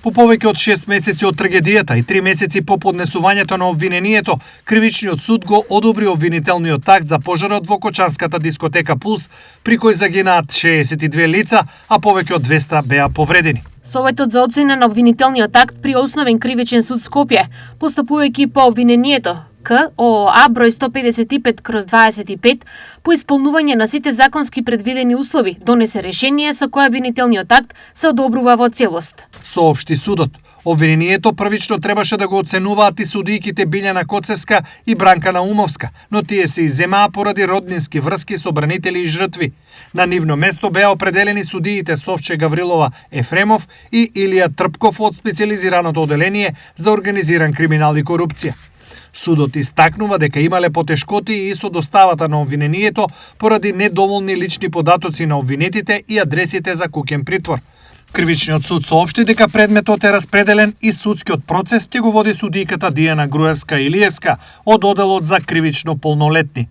По повеќе од 6 месеци од трагедијата и 3 месеци по поднесувањето на обвинението, Кривичниот суд го одобри обвинителниот акт за пожарот во Кочанската дискотека Пулс, при кој загинаат 62 лица, а повеќе од 200 беа повредени. Советот за оцена на обвинителниот акт при Основен кривичен суд Скопје, постапувајќи по обвинението КООА број 155/25, по исполнување на сите законски предвидени услови, донесе решение со кое обвинителниот акт се одобрува во целост. Соопшти судот. Обвинението првично требаше да го оценуваат и судијките Билјана Коцевска и Бранка Наумовска, но тие се изземаа поради роднински врски со бранители и жртви. На нивно место беа определени судиите Совче Гаврилова Ефремов и Илија Трпков од специјализираното оделение за организиран криминал и корупција. Судот истакнува дека имале потешкоти и со доставата на обвинението поради недоволни лични податоци на обвинетите и адресите за куќен притвор. Кривичниот суд соопшти дека предметот е распределен и судскиот процес ќе го води судијката Дијана Груевска-Илиевска од оделот за кривично полнолетни.